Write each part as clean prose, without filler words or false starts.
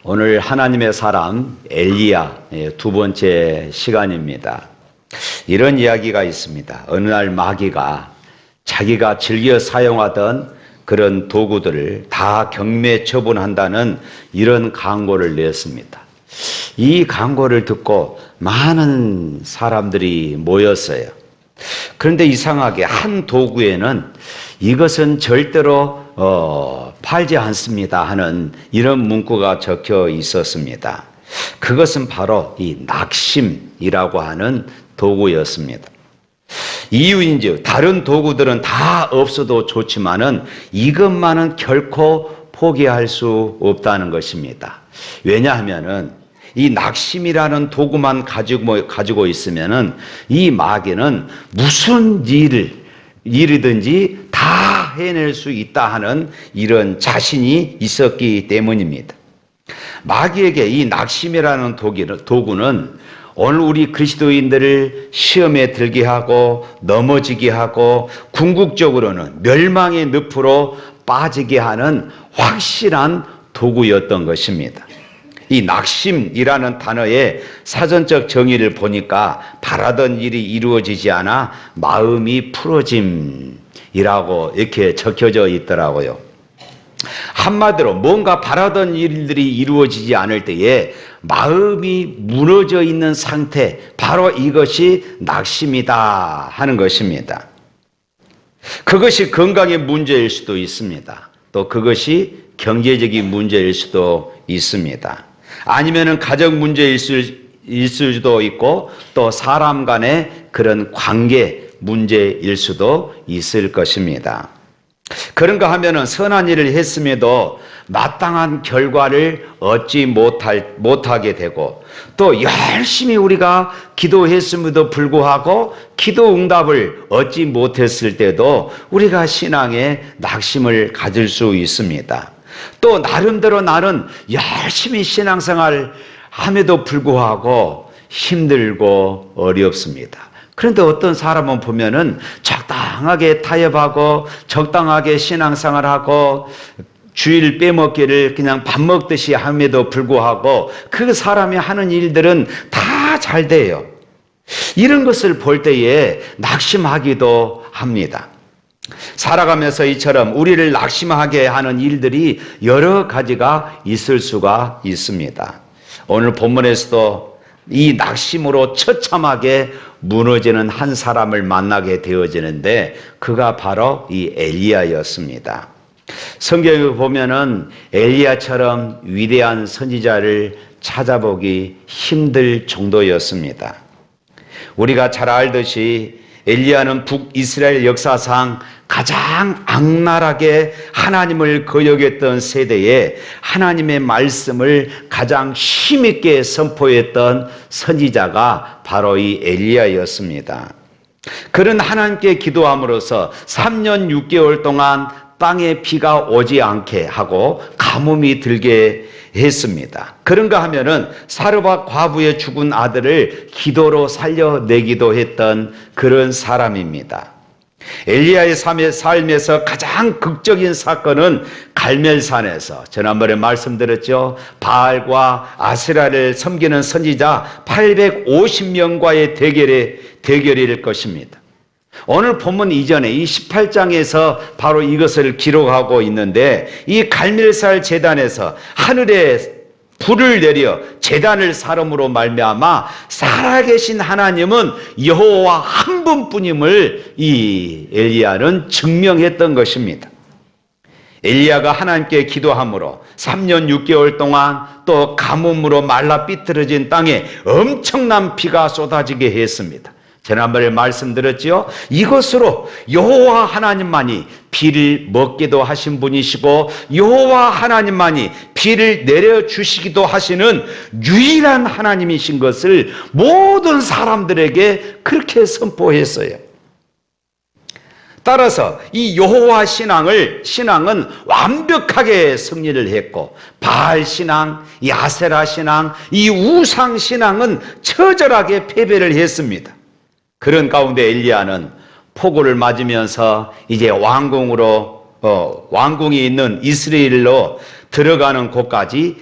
오늘 하나님의 사람 엘리야 두 번째 시간입니다. 이런 이야기가 있습니다. 어느 날 마귀가 자기가 즐겨 사용하던 그런 도구들을 다 경매 처분한다는 이런 광고를 냈습니다. 이 광고를 듣고 많은 사람들이 모였어요. 그런데 이상하게 한 도구에는 이것은 절대로 팔지 않습니다 하는 이런 문구가 적혀 있었습니다. 그것은 바로 이 낙심이라고 하는 도구였습니다. 이유인지 다른 도구들은 다 없어도 좋지만은 이것만은 결코 포기할 수 없다는 것입니다. 왜냐하면은 이 낙심이라는 도구만 가지고 있으면은 이 마귀는 무슨 일이든지 다 해낼 수 있다 하는 이런 자신이 있었기 때문입니다. 마귀에게 이 낙심이라는 도구는 오늘 우리 그리스도인들을 시험에 들게 하고 넘어지게 하고 궁극적으로는 멸망의 늪으로 빠지게 하는 확실한 도구였던 것입니다. 이 낙심이라는 단어의 사전적 정의를 보니까 바라던 일이 이루어지지 않아 마음이 풀어짐이라고 이렇게 적혀져 있더라고요. 한마디로 뭔가 바라던 일들이 이루어지지 않을 때에 마음이 무너져 있는 상태, 바로 이것이 낙심이다 하는 것입니다. 그것이 건강의 문제일 수도 있습니다. 또 그것이 경제적인 문제일 수도 있습니다. 아니면은 가정 문제일 수도 있고 또 사람 간의 그런 관계 문제일 수도 있을 것입니다. 그런가 하면은 선한 일을 했음에도 마땅한 결과를 얻지 못하게 되고 또 열심히 우리가 기도했음에도 불구하고 기도 응답을 얻지 못했을 때도 우리가 신앙에 낙심을 가질 수 있습니다. 또 나름대로 나는 열심히 신앙생활 함에도 불구하고 힘들고 어렵습니다. 그런데 어떤 사람은 보면은 적당하게 타협하고 적당하게 신앙생활하고 주일 빼먹기를 그냥 밥 먹듯이 함에도 불구하고 그 사람이 하는 일들은 다 잘 돼요. 이런 것을 볼 때에 낙심하기도 합니다. 살아가면서 이처럼 우리를 낙심하게 하는 일들이 여러 가지가 있을 수가 있습니다. 오늘 본문에서도 이 낙심으로 처참하게 무너지는 한 사람을 만나게 되어지는데 그가 바로 이 엘리야였습니다. 성경에 보면은 엘리야처럼 위대한 선지자를 찾아보기 힘들 정도였습니다. 우리가 잘 알듯이 엘리야는 북이스라엘 역사상 가장 악랄하게 하나님을 거역했던 세대에 하나님의 말씀을 가장 힘있게 선포했던 선지자가 바로 이 엘리야였습니다. 그는 하나님께 기도함으로써 3년 6개월 동안 땅에 비가 오지 않게 하고 가뭄이 들게 했습니다. 그런가 하면은 사르밧 과부의 죽은 아들을 기도로 살려내기도 했던 그런 사람입니다. 엘리야의 삶에서 가장 극적인 사건은 갈멜산에서 지난번에 말씀드렸죠. 바알과 아세라를 섬기는 선지자 850명과의 대결일 것입니다. 오늘 본문 이전에 이 18장에서 바로 이것을 기록하고 있는데 이 갈멜산 제단에서 하늘에 불을 내려 제단을 사름으로 말미암아 살아계신 하나님은 여호와 한 분뿐임을 이 엘리야는 증명했던 것입니다. 엘리야가 하나님께 기도함으로 3년 6개월 동안 또 가뭄으로 말라 삐뚤어진 땅에 엄청난 비가 쏟아지게 했습니다. 지난번에 말씀드렸지요. 이것으로 여호와 하나님만이 비를 먹기도 하신 분이시고 여호와 하나님만이 비를 내려주시기도 하시는 유일한 하나님이신 것을 모든 사람들에게 그렇게 선포했어요. 따라서 이 여호와 신앙은 완벽하게 승리를 했고 바알 신앙, 이 아세라 신앙, 이 우상 신앙은 처절하게 패배를 했습니다. 그런 가운데 엘리야는 폭우를 맞으면서 이제 왕궁이 있는 이스라엘로 들어가는 곳까지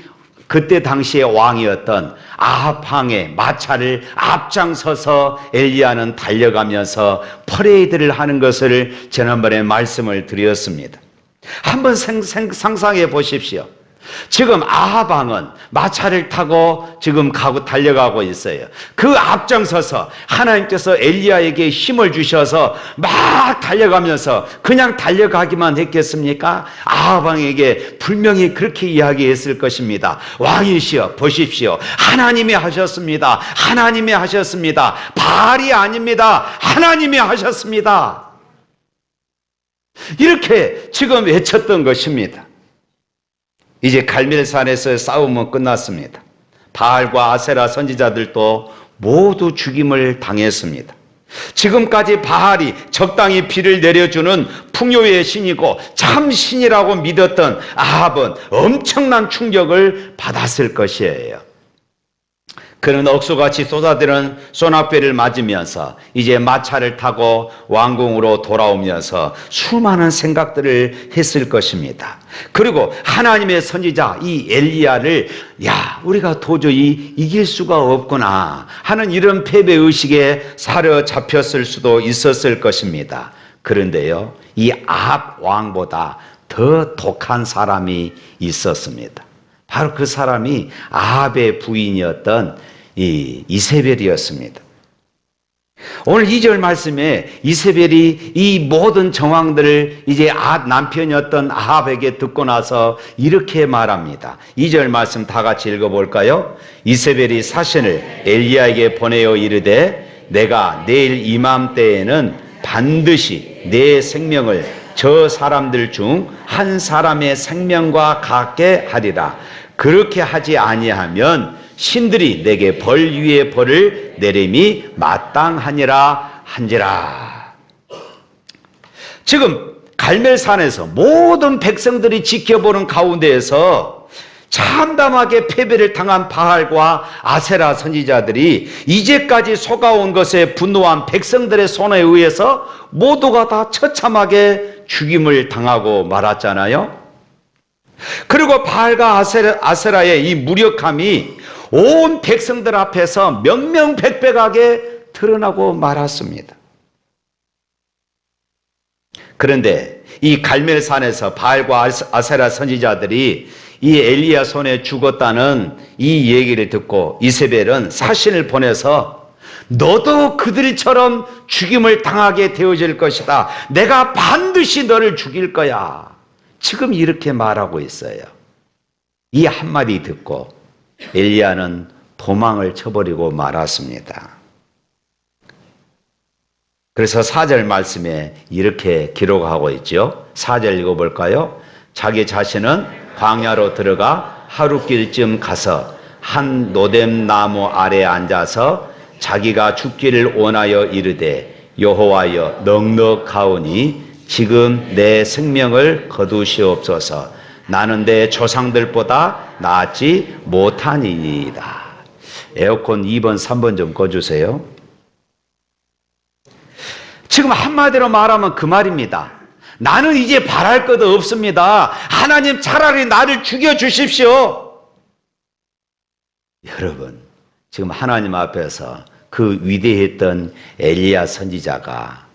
그때 당시에 왕이었던 아합 왕의 마차를 앞장서서 엘리야는 달려가면서 퍼레이드를 하는 것을 지난번에 말씀을 드렸습니다. 한번 상상해 보십시오. 지금 아합 왕은 마차를 타고 지금 달려가고 있어요. 그 앞장서서 하나님께서 엘리야에게 힘을 주셔서 막 달려가면서 그냥 달려가기만 했겠습니까? 아합 왕에게 분명히 그렇게 이야기했을 것입니다. 왕이시여 보십시오. 하나님이 하셨습니다. 하나님이 하셨습니다. 바알이 아닙니다. 하나님이 하셨습니다. 이렇게 지금 외쳤던 것입니다. 이제 갈멜산에서의 싸움은 끝났습니다. 바알과 아세라 선지자들도 모두 죽임을 당했습니다. 지금까지 바알이 적당히 비를 내려주는 풍요의 신이고 참 신이라고 믿었던 아합은 엄청난 충격을 받았을 것이에요. 그는 억수같이 쏟아지는 소낙비를 맞으면서 이제 마차를 타고 왕궁으로 돌아오면서 수많은 생각들을 했을 것입니다. 그리고 하나님의 선지자 이 엘리야를 우리가 도저히 이길 수가 없구나 하는 이런 패배의식에 사로잡혔을 수도 있었을 것입니다. 그런데요, 이 아합 왕보다 더 독한 사람이 있었습니다. 바로 그 사람이 아합의 부인이었던 이 이세벨이었습니다. 오늘 2절 말씀에 이세벨이 이 모든 정황들을 이제 남편이었던 아합에게 듣고 나서 이렇게 말합니다. 2절 말씀 다 같이 읽어볼까요? 이세벨이 사신을 엘리야에게 보내어 이르되 내가 내일 이맘때에는 반드시 내 생명을 저 사람들 중 한 사람의 생명과 같게 하리라. 그렇게 하지 아니하면 신들이 내게 벌 위에 벌을 내림이 마땅하니라 한지라. 지금 갈멜산에서 모든 백성들이 지켜보는 가운데에서 참담하게 패배를 당한 바알과 아세라 선지자들이 이제까지 속아온 것에 분노한 백성들의 손에 의해서 모두가 다 처참하게 죽임을 당하고 말았잖아요. 그리고 바알과 아세라의 이 무력함이 온 백성들 앞에서 명명백백하게 드러나고 말았습니다. 그런데 이 갈멜산에서 바알과 아세라 선지자들이 이 엘리야 손에 죽었다는 이 얘기를 듣고 이세벨은 사신을 보내서 너도 그들처럼 죽임을 당하게 되어질 것이다. 내가 반드시 너를 죽일 거야. 지금 이렇게 말하고 있어요. 이 한마디 듣고 엘리야는 도망을 쳐버리고 말았습니다. 그래서 4절 말씀에 이렇게 기록하고 있죠. 4절 읽어볼까요? 자기 자신은 광야로 들어가 하루길쯤 가서 한 노뎀 나무 아래에 앉아서 자기가 죽기를 원하여 이르되 여호와여 넉넉하오니 지금 내 생명을 거두시옵소서. 나는 내 조상들보다 낫지 못하니이다. 에어컨 2번 3번 좀 꺼주세요. 지금 한마디로 말하면 그 말입니다. 나는 이제 바랄 것도 없습니다. 하나님 차라리 나를 죽여주십시오. 여러분, 지금 하나님 앞에서 그 위대했던 엘리야 선지자가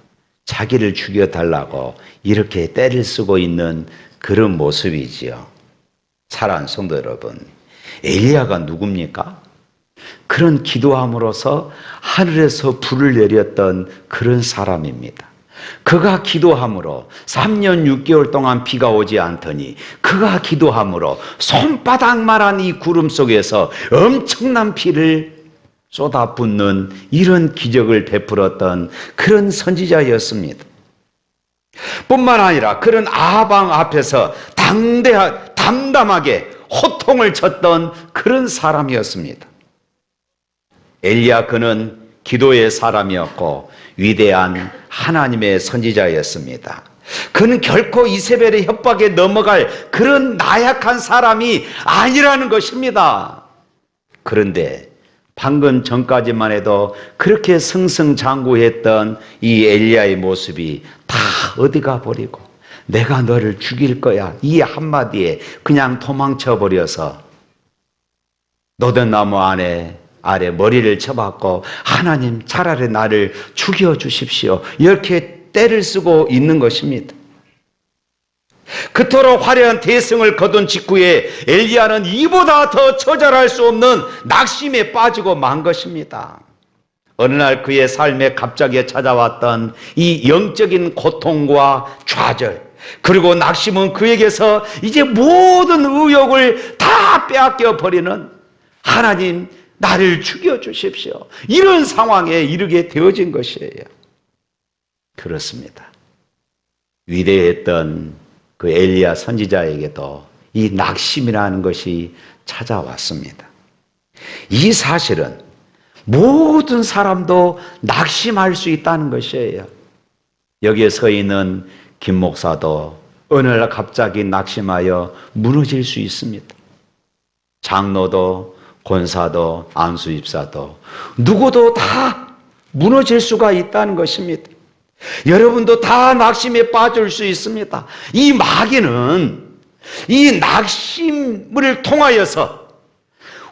자기를 죽여달라고 이렇게 때를 쓰고 있는 그런 모습이지요. 사랑하는 성도 여러분, 엘리야가 누굽니까? 그런 기도함으로써 하늘에서 불을 내렸던 그런 사람입니다. 그가 기도함으로 3년 6개월 동안 비가 오지 않더니 그가 기도함으로 손바닥만한 이 구름 속에서 엄청난 비를 쏟아붓는 이런 기적을 베풀었던 그런 선지자였습니다. 뿐만 아니라 그런 아합 왕 앞에서 담담하게 호통을 쳤던 그런 사람이었습니다. 엘리야 그는 기도의 사람이었고 위대한 하나님의 선지자였습니다. 그는 결코 이세벨의 협박에 넘어갈 그런 나약한 사람이 아니라는 것입니다. 그런데 방금 전까지만 해도 그렇게 승승장구했던 이 엘리야의 모습이 다 어디가 버리고 내가 너를 죽일 거야 이 한마디에 그냥 도망쳐 버려서 노든나무 아래 머리를 쳐박고 하나님 차라리 나를 죽여주십시오. 이렇게 떼를 쓰고 있는 것입니다. 그토록 화려한 대승을 거둔 직후에 엘리야는 이보다 더 처절할 수 없는 낙심에 빠지고 만 것입니다. 어느 날 그의 삶에 갑자기 찾아왔던 이 영적인 고통과 좌절, 그리고 낙심은 그에게서 이제 모든 의욕을 다 빼앗겨 버리는, 하나님 나를 죽여주십시오, 이런 상황에 이르게 되어진 것이에요. 그렇습니다. 위대했던 그 엘리야 선지자에게도 이 낙심이라는 것이 찾아왔습니다. 이 사실은 모든 사람도 낙심할 수 있다는 것이에요. 여기에 서 있는 김 목사도 어느 날 갑자기 낙심하여 무너질 수 있습니다. 장로도, 권사도, 안수집사도 누구도 다 무너질 수가 있다는 것입니다. 여러분도 다 낙심에 빠질 수 있습니다. 이 마귀는 이 낙심을 통하여서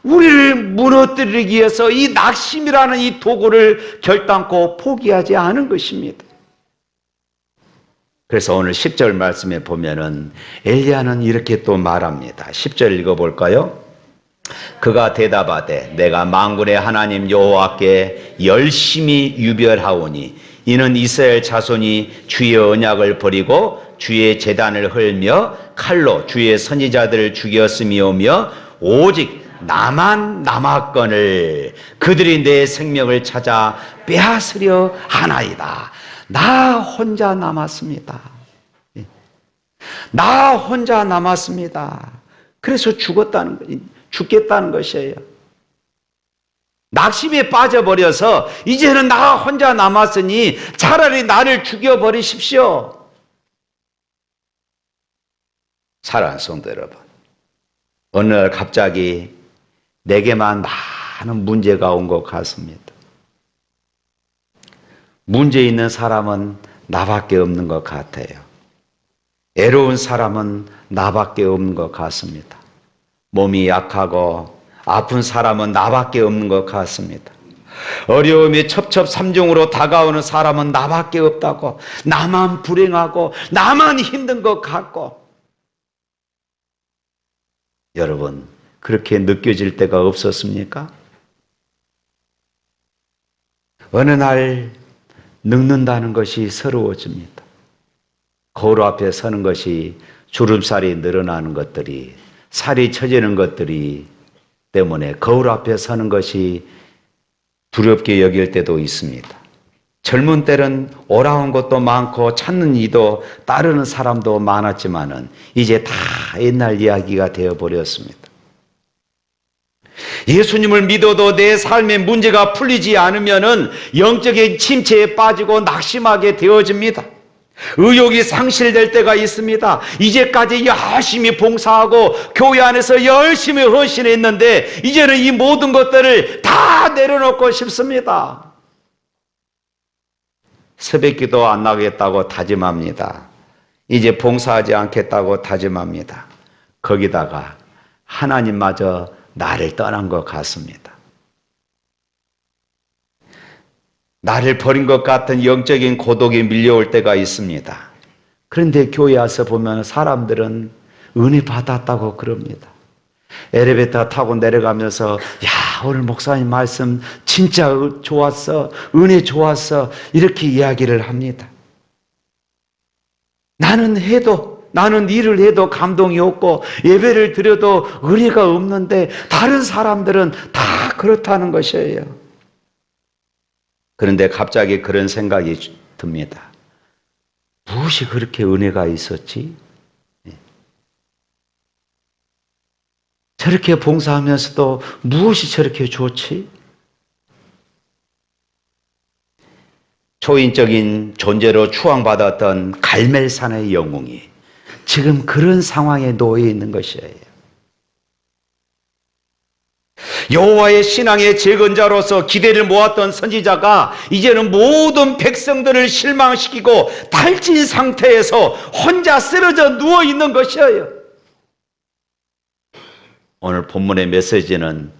우리를 무너뜨리기 위해서 이 낙심이라는 이 도구를 결단코 포기하지 않은 것입니다. 그래서 오늘 10절 말씀에 보면은 엘리야는 이렇게 또 말합니다. 10절 읽어볼까요? 그가 대답하되 내가 만군의 하나님 여호와께 열심히 유별하오니 이는 이스라엘 자손이 주의 언약을 버리고 주의 제단을 헐며 칼로 주의 선지자들을 죽였음이오며 오직 나만 남았거늘 그들이 내 생명을 찾아 빼앗으려 하나이다. 나 혼자 남았습니다. 나 혼자 남았습니다. 그래서 죽겠다는 것이에요. 낙심에 빠져버려서 이제는 나 혼자 남았으니 차라리 나를 죽여버리십시오. 사랑하는 성도 여러분, 어느 날 갑자기 내게만 많은 문제가 온 것 같습니다. 문제 있는 사람은 나밖에 없는 것 같아요. 애로운 사람은 나밖에 없는 것 같습니다. 몸이 약하고 아픈 사람은 나밖에 없는 것 같습니다. 어려움이 첩첩삼중으로 다가오는 사람은 나밖에 없다고, 나만 불행하고 나만 힘든 것 같고. 여러분, 그렇게 느껴질 때가 없었습니까? 어느 날 늙는다는 것이 서러워집니다. 거울 앞에 서는 것이 주름살이 늘어나는 것들이, 살이 처지는 것들이 때문에 거울 앞에 서는 것이 두렵게 여길 때도 있습니다. 젊은 때는 오라온 것도 많고 찾는 이도 따르는 사람도 많았지만은 이제 다 옛날 이야기가 되어버렸습니다. 예수님을 믿어도 내 삶의 문제가 풀리지 않으면은 영적인 침체에 빠지고 낙심하게 되어집니다. 의욕이 상실될 때가 있습니다. 이제까지 열심히 봉사하고 교회 안에서 열심히 헌신했는데 이제는 이 모든 것들을 다 내려놓고 싶습니다. 새벽기도 안 나겠다고 다짐합니다. 이제 봉사하지 않겠다고 다짐합니다. 거기다가 하나님마저 나를 떠난 것 같습니다. 나를 버린 것 같은 영적인 고독이 밀려올 때가 있습니다. 그런데 교회 와서 보면 사람들은 은혜 받았다고 그럽니다. 엘리베이터 타고 내려가면서 야, 오늘 목사님 말씀 진짜 좋았어, 은혜 좋았어, 이렇게 이야기를 합니다. 나는 일을 해도 감동이 없고 예배를 드려도 은혜가 없는데 다른 사람들은 다 그렇다는 것이에요. 그런데 갑자기 그런 생각이 듭니다. 무엇이 그렇게 은혜가 있었지? 저렇게 봉사하면서도 무엇이 저렇게 좋지? 초인적인 존재로 추앙받았던 갈멜산의 영웅이 지금 그런 상황에 놓여 있는 것이에요. 여호와의 신앙의 재건자로서 기대를 모았던 선지자가 이제는 모든 백성들을 실망시키고 탈진 상태에서 혼자 쓰러져 누워 있는 것이에요. 오늘 본문의 메시지는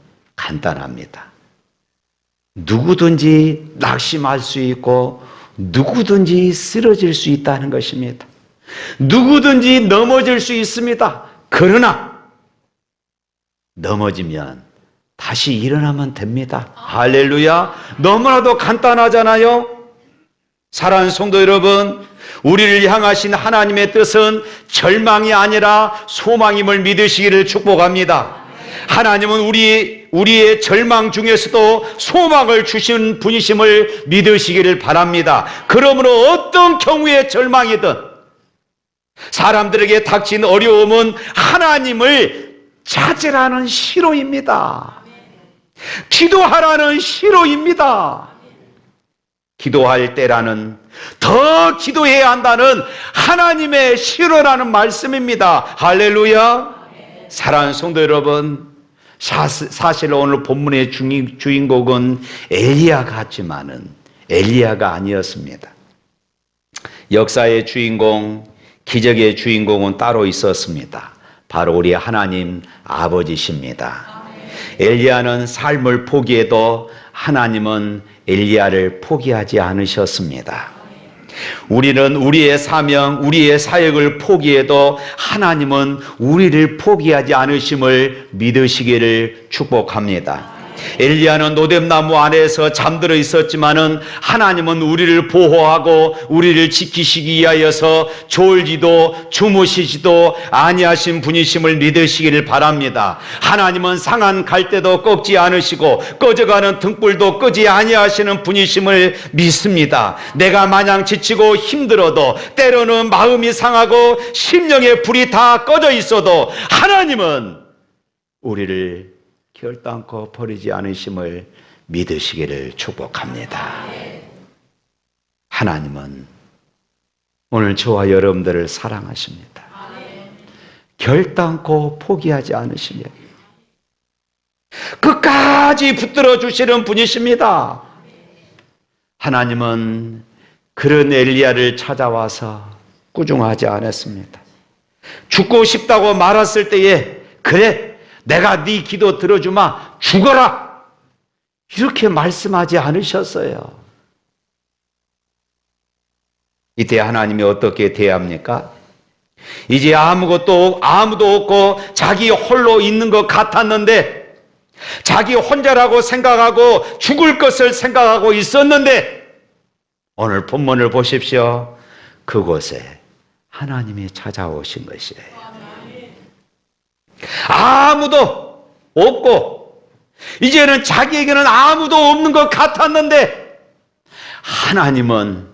간단합니다. 누구든지 낙심할 수 있고 누구든지 쓰러질 수 있다는 것입니다. 누구든지 넘어질 수 있습니다. 그러나 넘어지면 다시 일어나면 됩니다. 할렐루야. 너무나도 간단하잖아요. 사랑하는 성도 여러분, 우리를 향하신 하나님의 뜻은 절망이 아니라 소망임을 믿으시기를 축복합니다. 하나님은 우리의 절망 중에서도 소망을 주신 분이심을 믿으시기를 바랍니다. 그러므로 어떤 경우의 절망이든 사람들에게 닥친 어려움은 하나님을 찾으라는 시로입니다. 기도하라는 시로입니다. 기도할 때라는, 더 기도해야 한다는 하나님의 시로라는 말씀입니다. 할렐루야. 사랑하는 성도 여러분, 사실 오늘 본문의 주인공은 엘리야 같지만은 엘리야가 아니었습니다. 역사의 주인공, 기적의 주인공은 따로 있었습니다. 바로 우리 하나님 아버지십니다. 엘리야는 삶을 포기해도 하나님은 엘리야를 포기하지 않으셨습니다. 우리는 우리의 사명, 우리의 사역을 포기해도 하나님은 우리를 포기하지 않으심을 믿으시기를 축복합니다. 엘리야는 노뎀나무 안에서 잠들어 있었지만은 하나님은 우리를 보호하고 우리를 지키시기 위하여서 졸지도 주무시지도 아니하신 분이심을 믿으시기를 바랍니다. 하나님은 상한 갈대도 꺾지 않으시고 꺼져가는 등불도 끄지 아니하시는 분이심을 믿습니다. 내가 마냥 지치고 힘들어도, 때로는 마음이 상하고 심령의 불이 다 꺼져 있어도 하나님은 우리를 결단코 버리지 않으심을 믿으시기를 축복합니다. 하나님은 오늘 저와 여러분들을 사랑하십니다. 결단코 포기하지 않으시며 끝까지 붙들어 주시는 분이십니다. 하나님은 그런 엘리야를 찾아와서 꾸중하지 않았습니다. 죽고 싶다고 말했을 때에, 그래, 내가 네 기도 들어주마, 죽어라, 이렇게 말씀하지 않으셨어요. 이때 하나님이 어떻게 대합니까? 이제 아무도 없고 자기 홀로 있는 것 같았는데, 자기 혼자라고 생각하고 죽을 것을 생각하고 있었는데, 오늘 본문을 보십시오. 그곳에 하나님이 찾아오신 것이에요. 아무도 없고 이제는 자기에게는 아무도 없는 것 같았는데, 하나님은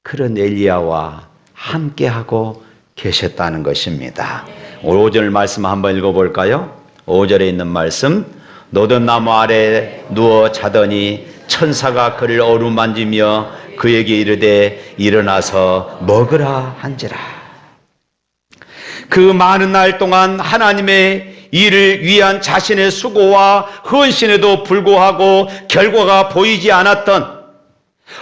그런 엘리야와 함께하고 계셨다는 것입니다. 5절 말씀 한번 읽어볼까요? 5절에 있는 말씀, 노뎀나무 아래 누워 자더니 천사가 그를 어루만지며 그에게 이르되 일어나서 먹으라 한지라. 그 많은 날 동안 하나님의 일을 위한 자신의 수고와 헌신에도 불구하고 결과가 보이지 않았던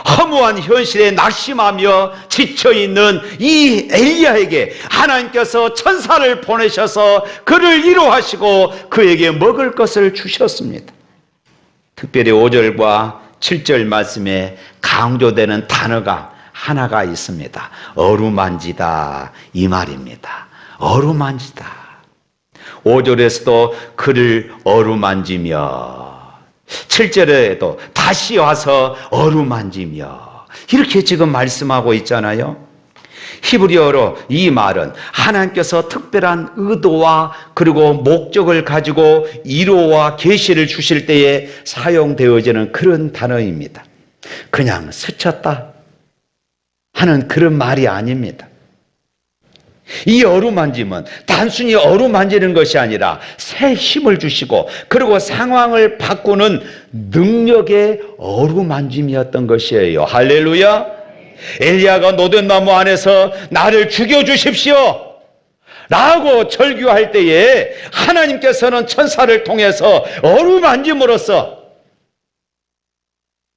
허무한 현실에 낙심하며 지쳐있는 이 엘리야에게 하나님께서 천사를 보내셔서 그를 위로하시고 그에게 먹을 것을 주셨습니다. 특별히 5절과 7절 말씀에 강조되는 단어가 하나가 있습니다. 어루만지다, 이 말입니다. 어루만지다. 5절에서도 그를 어루만지며, 7절에도 다시 와서 어루만지며, 이렇게 지금 말씀하고 있잖아요. 히브리어로 이 말은 하나님께서 특별한 의도와 그리고 목적을 가지고 위로와 계시를 주실 때에 사용되어지는 그런 단어입니다. 그냥 스쳤다 하는 그런 말이 아닙니다. 이 어루만짐은 단순히 어루만지는 것이 아니라 새 힘을 주시고 그리고 상황을 바꾸는 능력의 어루만짐이었던 것이에요. 할렐루야. 엘리야가 노뎀나무 안에서 나를 죽여주십시오 라고 절규할 때에 하나님께서는 천사를 통해서 어루만짐으로써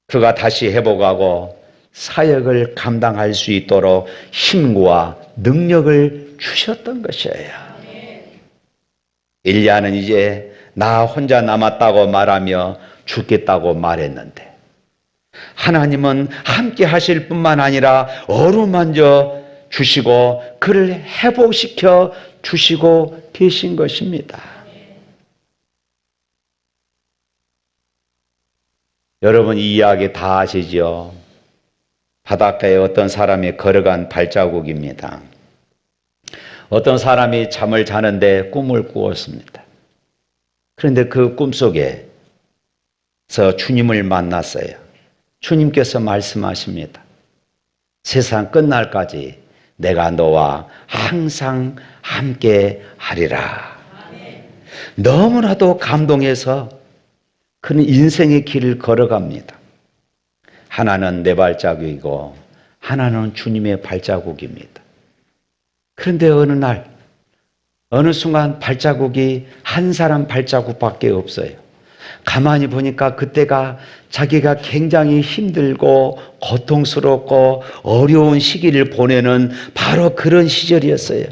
그가 다시 회복하고 사역을 감당할 수 있도록 힘과 능력을 주셨던 것이에요. 엘리야는 이제 나 혼자 남았다고 말하며 죽겠다고 말했는데 하나님은 함께 하실 뿐만 아니라 어루만져 주시고 그를 회복시켜 주시고 계신 것입니다. 여러분 이 이야기 다 아시죠? 바닷가에 어떤 사람이 걸어간 발자국입니다. 어떤 사람이 잠을 자는데 꿈을 꾸었습니다. 그런데 그 꿈속에서 주님을 만났어요. 주님께서 말씀하십니다. 세상 끝날까지 내가 너와 항상 함께 하리라. 너무나도 감동해서 그는 인생의 길을 걸어갑니다. 하나는 내 발자국이고 하나는 주님의 발자국입니다. 그런데 어느 순간 발자국이 한 사람 발자국밖에 없어요. 가만히 보니까 그때가 자기가 굉장히 힘들고 고통스럽고 어려운 시기를 보내는 바로 그런 시절이었어요.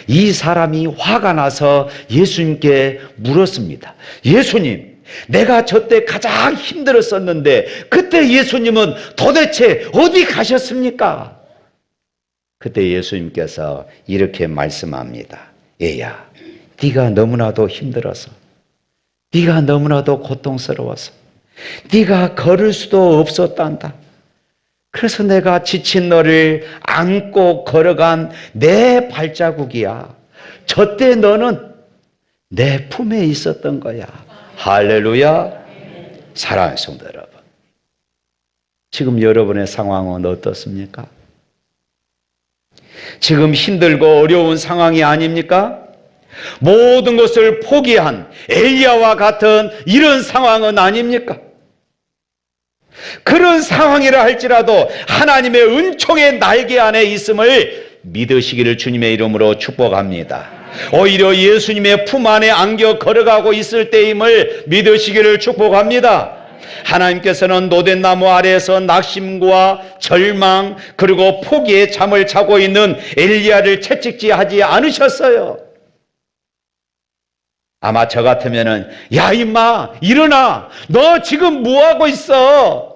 이 사람이 화가 나서 예수님께 물었습니다. 예수님, 내가 저때 가장 힘들었었는데 그때 예수님은 도대체 어디 가셨습니까? 그때 예수님께서 이렇게 말씀합니다. 얘야, 네가 너무나도 힘들어서, 네가 너무나도 고통스러워서, 네가 걸을 수도 없었단다. 그래서 내가 지친 너를 안고 걸어간 내 발자국이야. 저때 너는 내 품에 있었던 거야. 할렐루야. 사랑하는 성도 여러분, 지금 여러분의 상황은 어떻습니까? 지금 힘들고 어려운 상황이 아닙니까? 모든 것을 포기한 엘리야와 같은 이런 상황은 아닙니까? 그런 상황이라 할지라도 하나님의 은총의 날개 안에 있음을 믿으시기를 주님의 이름으로 축복합니다. 오히려 예수님의 품 안에 안겨 걸어가고 있을 때임을 믿으시기를 축복합니다. 하나님께서는 노덴나무 아래에서 낙심과 절망 그리고 포기의 잠을 자고 있는 엘리야를 채찍질하지 않으셨어요. 아마 저 같으면은 야 임마 일어나, 너 지금 뭐하고 있어?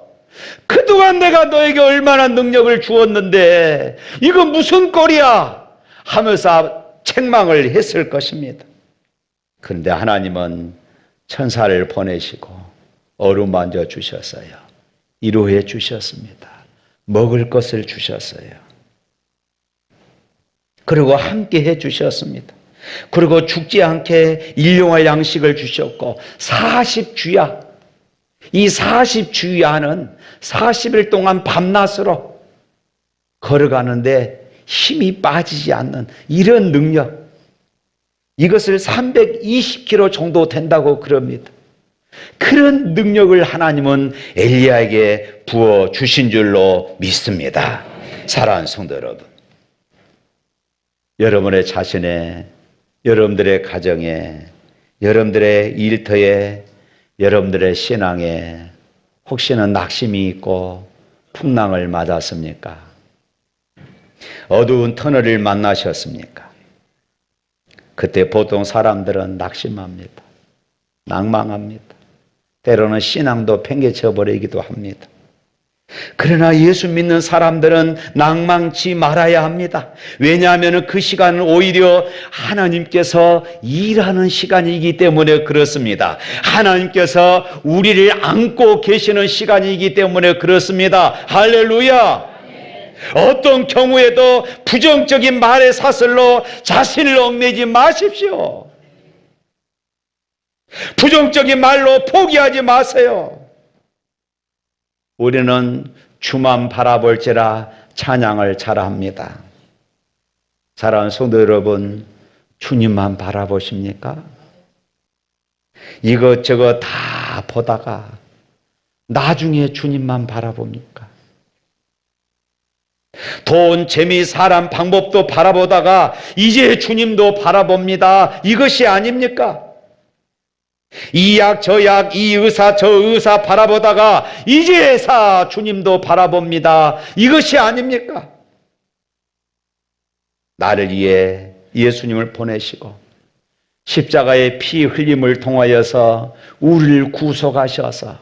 그동안 내가 너에게 얼마나 능력을 주었는데 이거 무슨 꼴이야? 하면서 책망을 했을 것입니다. 그런데 하나님은 천사를 보내시고 어루만져 주셨어요. 위로해 주셨습니다. 먹을 것을 주셨어요. 그리고 함께 해 주셨습니다. 그리고 죽지 않게 일용할 양식을 주셨고 40주야, 이 40주야는 40일 동안 밤낮으로 걸어가는데 힘이 빠지지 않는 이런 능력, 이것을 320km 정도 된다고 그럽니다. 그런 능력을 하나님은 엘리야에게 부어 주신 줄로 믿습니다. 사랑하는 성도 여러분, 여러분의 자신에, 여러분들의 가정에, 여러분들의 일터에, 여러분들의 신앙에 혹시나 낙심이 있고 풍랑을 맞았습니까? 어두운 터널을 만나셨습니까? 그때 보통 사람들은 낙심합니다. 낭망합니다. 때로는 신앙도 팽개쳐 버리기도 합니다. 그러나 예수 믿는 사람들은 낭망치 말아야 합니다. 왜냐하면 그 시간은 오히려 하나님께서 일하는 시간이기 때문에 그렇습니다. 하나님께서 우리를 안고 계시는 시간이기 때문에 그렇습니다. 할렐루야. 어떤 경우에도 부정적인 말의 사슬로 자신을 얽매지 마십시오. 부정적인 말로 포기하지 마세요. 우리는 주만 바라볼지라 찬양을 잘합니다. 사랑하는 성도 여러분, 주님만 바라보십니까? 이것저것 다 보다가 나중에 주님만 바라봅니까? 돈, 재미, 사람, 방법도 바라보다가 이제 주님도 바라봅니다. 이것이 아닙니까? 이 약, 저 약, 이 의사, 저 의사 바라보다가 이제사 주님도 바라봅니다. 이것이 아닙니까? 나를 위해 예수님을 보내시고 십자가의 피 흘림을 통하여서 우리를 구속하셔서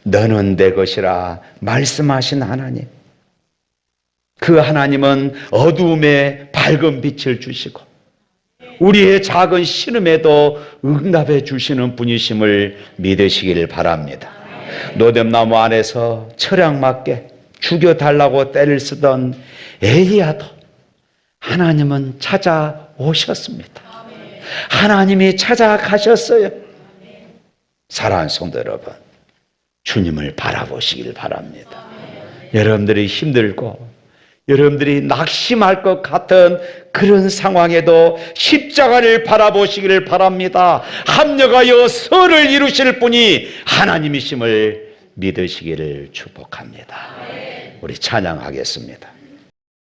너는 내 것이라 말씀하신 하나님, 그 하나님은 어두움에 밝은 빛을 주시고 우리의 작은 신음에도 응답해 주시는 분이심을 믿으시길 바랍니다. 노뎀나무 안에서 철학 맞게 죽여달라고 때를 쓰던 엘리야도 하나님은 찾아오셨습니다. 하나님이 찾아가셨어요. 사랑하는 성도 여러분, 주님을 바라보시길 바랍니다. 여러분들이 힘들고 여러분들이 낙심할 것 같은 그런 상황에도 십자가를 바라보시기를 바랍니다. 합력하여 선을 이루실 분이 하나님이심을 믿으시기를 축복합니다. 우리 찬양하겠습니다.